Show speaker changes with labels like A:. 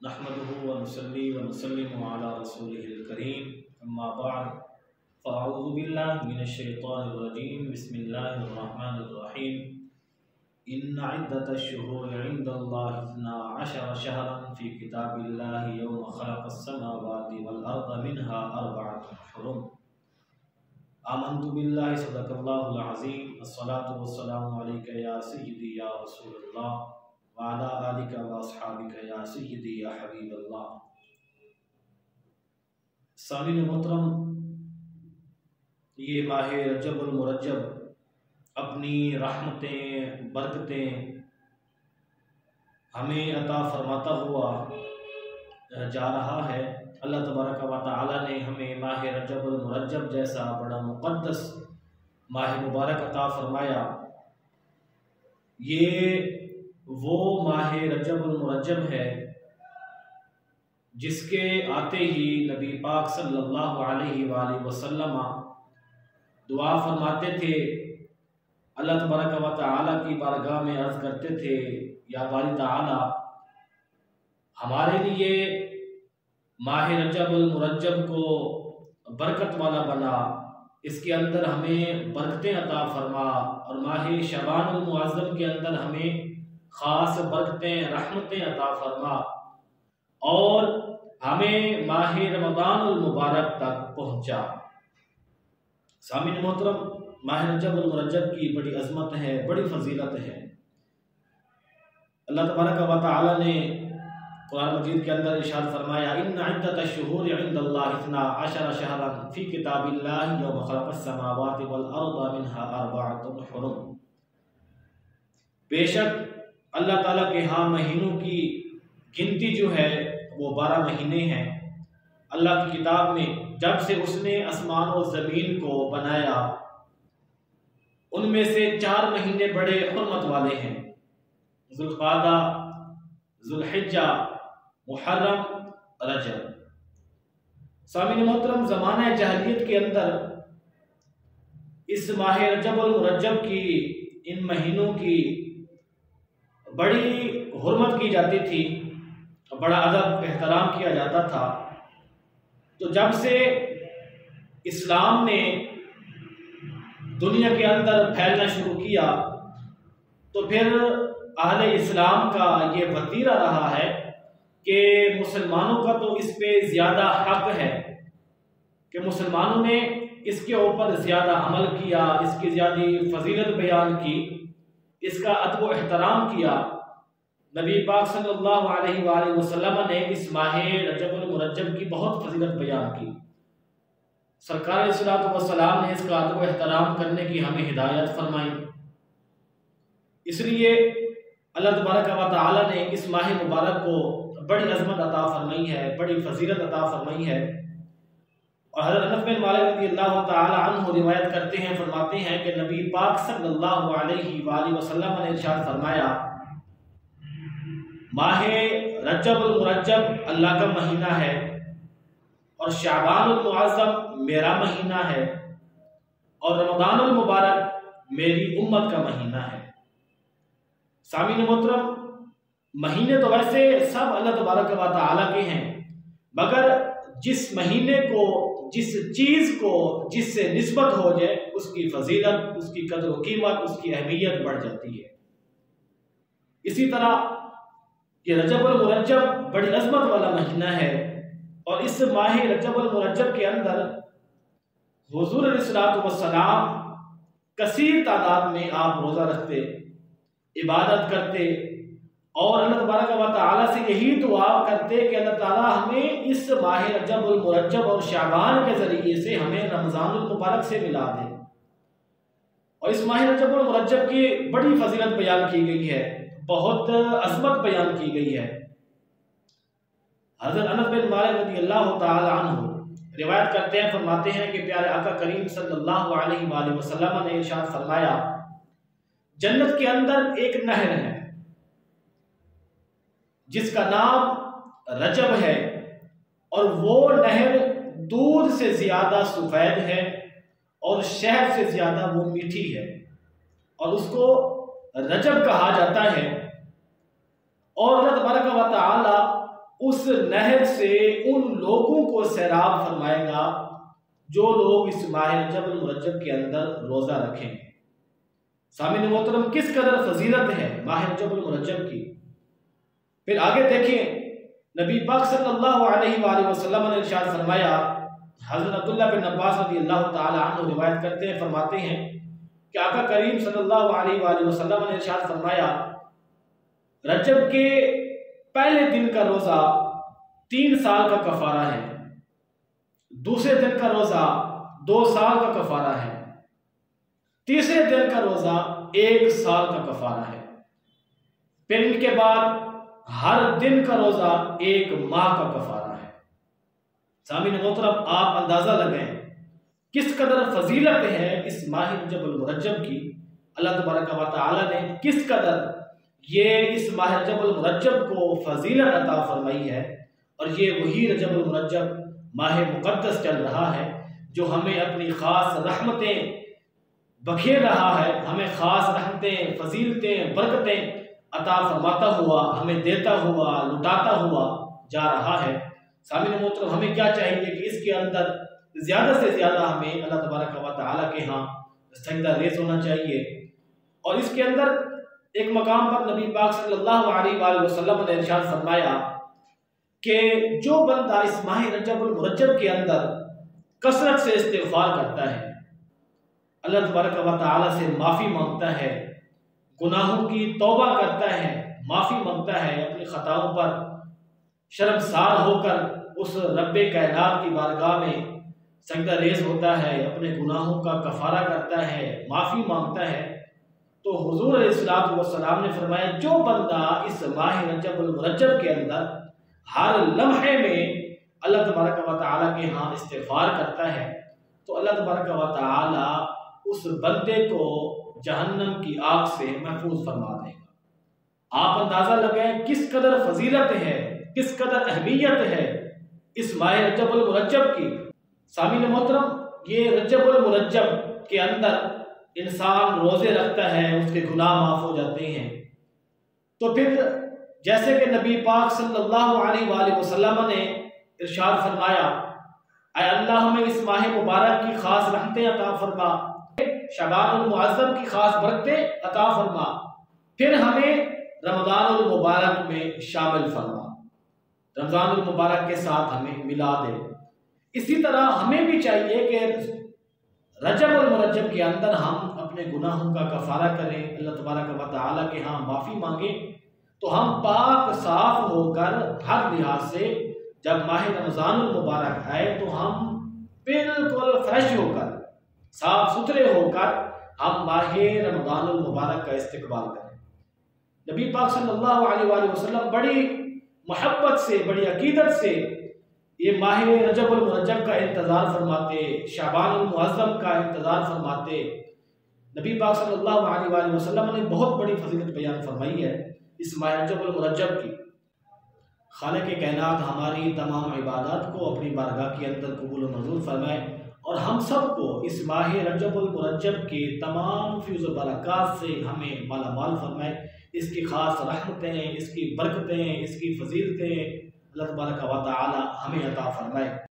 A: नहमदुहु व नुसल्ली व नुसल्लिमु अला रसूलिहिल करीम अम्मा बअद फ़अऊज़ु बिल्लाहि मिनश शैतानिर रजीम बिस्मिल्लाहिर रहमानिर रहीम इन्ना इद्दतश शुहूरि इंदल्लाहि इस्ना अशरा शहरन फ़ी किताबिल्लाहि यौमा खलक़स समावाति वल अर्ज़ मिनहा अर्बअतुन हुरुम आमन्तु बिल्लाहि सदक़ल्लाहुल अज़ीम अस्सलातु वस्सलामु अलैका या सय्यिदी या रसूलल्लाह वाला आलिका व अस्हाबिका या सय्यिदी या हबीबल्लाह। सामीन मोहतरम, ये माह रजबुल मुरज्जब अपनी रहमतें बरकतें हमें अता फरमाता हुआ जा रहा है। अल्लाह तबारक व तआला ने हमें माह रजबुल मुरज्जब जैसा बड़ा मुक़द्दस माह मुबारक अता फरमाया। ये वो माह रजबुल मुरज्जब है जिसके आते ही नबी पाक सल्लल्लाहु अलैहि वसल्लम दुआ फरमाते थे, अल्लाह तबारक व तआला की बारगाह में अर्ज़ करते थे, या बारी तआला हमारे लिए माह रजबुल मुरज्जब को बरकत वाला बना, इसके अंदर हमें बरकतें अता फरमा, और माह शबानुल मुअज़्ज़म के अंदर हमें ख़ास बरकतें रहमतें अता फरमा, और हमें माह रमज़ानुल मुबारक तक पहुँचा। सामीन मोहतरम, माह रजबुल मुरज्जब की बड़ी अज़मत है, बड़ी फजीलत है। अल्लाह तबारक व तआला ने कुरान मजीद के अंदर इरशाद फरमाया, इन्ना इद्दतश शुहूरि इंदल्लाहि इस्ना अशरा शहरन फ़ी किताबिल्लाहि यौमा खलक़स समावाति वल अर्ज़ मिनहा अर्बअतुन हुरुम। बेशक अल्लाह ताला के यहाँ महीनों की गिनती जो है वो 12 महीने हैं। अल्लाह की किताब में जब से उसने आसमान और ज़मीन को बनाया, उनमें से 4 महीने बड़े हुर्मत वाले हैं, ज़ुल्क़ादा, ज़ुल्हिज्जा, मुहर्रम, रजब। सामीन मोहतरम, ज़माना जahलियत के अंदर इस माह रजबुल मुरज्जब की, इन महीनों की बड़ी हुर्मत की जाती थी, बड़ा अदब एहतराम किया जाता था। तो जब से इस्लाम ने दुनिया के अंदर फैलना शुरू किया, तो फिर अहले इस्लाम का ये वतीरा रहा है कि मुसलमानों का तो इस पे ज़्यादा हक है कि मुसलमानों ने इसके ऊपर ज़्यादा अमल किया, इसकी ज़्यादा फजीलत बयान की, इसका अदब व एहतराम किया। नबी पाक सल्लल्लाहु अलैहि वसल्लम ने इस माह रजबुल मुरज्जब की बहुत फजीलत बयान की। सरकार अलैहिस्सलातु वस्सलाम ने इसका अदब व एहतराम करने की हमें हिदायत फरमाई। इसलिए अल्लाह तबारक व तआला ने इस माह मुबारक को बड़ी अज़मत अता फरमाई है, बड़ी फजीलत अता फरमाई है। और हज़रत अनस बिन मालिक रज़ियल्लाहु तआला अन्हु रिवायत करते हैं, फरमाते हैं कि नबी पाक सल्लल्लाहु अलैहि वसल्लम ने इरशाद फरमाया, माह रजबुल मुरज्जब अल्लाह का महीना है, और शाबानुल मुअज़्ज़म मेरा महीना है, और रमज़ानुल मुबारक मेरी उम्मत का महीना है। सामीन मोहतरम, महीने तो वैसे सब अल्लाह तबारक व तआला के हैं, मगर जिस महीने को, जिस चीज़ को जिससे निस्बत हो जाए, उसकी फजीलत, उसकी कदर व कीमत, उसकी अहमियत बढ़ जाती है। इसी तरह ये रजबुल मुरज्जब बड़ी अज़मत वाला महीना है, और इस माह रजबुल मुरज्जब के अंदर हुज़ूर अलैहिस्सलातु वस्सलाम कसीर तादाद में आप रोज़ा रखते, इबादत करते, और अल्लाह तबारक व तआला से यही दुआ करते कि अल्लाह ताला हमें इस माह रजबुल मुरज्जब और शाबान के ज़रिए से हमें रमज़ानुल मुबारक से मिला दे। और इस माह रजबुल मुरज्जब की बड़ी फजीलत बयान की गई है, बहुत अज़मत बयान की गई है। हज़रत अनस बिन मालिक रज़ियल्लाहु तआला अन्हु रिवायत करते हैं, फरमाते हैं कि प्यारे आका करीम सल्लल्लाहु अलैहि वसल्लम ने इरशाद फरमाया, जन्नत के अंदर एक नहर है जिसका नाम रजब है, और वो नहर दूध से ज़्यादा सफ़ेद है और शहद से ज़्यादा वो मीठी है, और उसको रजब कहा जाता है। और अल्लाह तबारक व तआला उस नहर से उन लोगों को सैराब फरमाएगा जो लोग इस माह रजब अल मुरज्जब के अंदर रोज़ा रखेंगे। सामिन मोहतरम, किस कदर फजीलत है माह रजब अल मुरज्जब की। फिर आगे देखें, नबी पाक सल्लल्लाहु अलैहि वसल्लम ने इरशाद फरमाया, हज़रत अब्दुल्लाह बिन अब्बास रज़ियल्लाहु ताला अन्हु रिवायत करते हैं, फरमाते हैं कि आका करीम सल्लल्लाहु अलैहि वसल्लम ने इरशाद फरमाया, रजब के पहले दिन का रोज़ा 3 साल का कफारा है, दूसरे दिन का रोज़ा 2 साल का कफारा है, तीसरे दिन का रोज़ा 1 साल का कफारा है, फिर इनके बाद हर दिन का रोज़ा 1 माह का कफारा है। सामीन मोहतरम, आप अंदाज़ा लगाएं किस कदर फजीलत है इस माह रजब अल मुरज्जब की। अल्लाह तबारक व तआला ने किस कदर ये इस माह रजब अल मुरज्जब को फजीलत अता फरमाई है, और ये वही रजब अल मुरज्जब माह मुक़द्दस चल रहा है जो हमें अपनी ख़ास रहमतें बखेर रहा है, हमें ख़ास रहमतें, फजीलतें, बरकतें अता फरमाता हुआ, हमें देता हुआ, लुटाता हुआ जा रहा है। सामीन मोहतरम, हमें क्या चाहिए कि इसके अंदर ज़्यादा से ज़्यादा हमें अल्लाह तबारक व तआला के यहाँ सजदा रेज़ होना चाहिए। और इसके अंदर एक मकाम पर नबी पाक सल्लल्लाहु अलैहि वसल्लम ने इरशाद फरमाया कि जो बंदा इस माह रजब अल मुरज्जब के अंदर कसरत से इस्तिग़फ़ार करता है, अल्लाह तबारक व तआला से माफ़ी मांगता है, गुनाहों की तौबा करता है, माफ़ी मांगता है, अपनी ख़ताओं पर शर्मसार होकर उस रब्बे कायनात की बारगाह में सजदा रेज़ होता है, अपने गुनाहों का कफ़ारा करता है, माफ़ी मांगता है, तो हुज़ूर अलैहिस्सलातु वस्सलाम ने फरमाया, जो बंदा इस माह रजब अल मुरज्जब के अंदर हर लम्हे में अल्लाह तबारक व तआला के यहाँ इस्तिग़फ़ार करता है, तो अल्लाह तबारक व तआला उस बंदे को जहन्नम की आग से महफूज फरमा देगा। आप अंदाज़ा लगाएं किस कदर फजीलत है, किस कदर अहमियत है इस माह रजब अल मुरज्जब की। सामीन मोहतरम, ये रजब अल मुरज्जब के अंदर इंसान रोज़े रखता है, उसके गुनाह माफ़ हो जाते हैं। तो फिर जैसे कि नबी पाक सल्लल्लाहु अलैहि वसल्लम ने इरशाद फरमाया, ऐ अल्लाह हमें इस माह मुबारक की ख़ास रहमतें अता फरमा, शबानुल मुअज़्ज़म की ख़ास बरकतें अता फरमा, फिर हमें रमज़ानुल मुबारक में शामिल फरमा, रमज़ानुल मुबारक के साथ हमें मिला दे। इसी तरह हमें भी चाहिए कि रजब और मुरज्जब के अंदर हम अपने गुनाहों का कफ़ारा करें, अल्लाह तबारक व तआला के यहाँ माफ़ी मांगें, तो हम पाक साफ होकर हर लिहाज से जब माह रमज़ानुल मुबारक आए तो हम बिल्कुल फ्रेश होकर, साफ सुथरे होकर हम माह रमज़ानुल मुबारक का इस्तकबाल करें। नबी पाक सल्लल्लाहु अलैहि वसल्लम बड़ी मोहब्बत से, बड़ी अकीदत से ये माह रजब अल मुरज्जब का इंतज़ार फरमाते, शाबानुल मुअज़्ज़म का इंतज़ार फरमाते। नबी पाक सल्लल्लाहु अलैहि वसल्लम ने बहुत बड़ी फजीलत बयान फरमाई है इस माह रजब अल मुरज्जब की। खालिक़ कायनात हमारी तमाम इबादत को अपनी बारगाह के अंदर कबूल व मंजूर फरमाए, और हम सबको इस माह रजब अल मुरज्जब के तमाम फ़ैज़ व बरक़ात से हमें मालामाल फरमाए। इसकी ख़ास रहमतें, इसकी बरकतें, इसकी फजीलतें अल्लाह तबारक व तआला हमें अता फरमाए।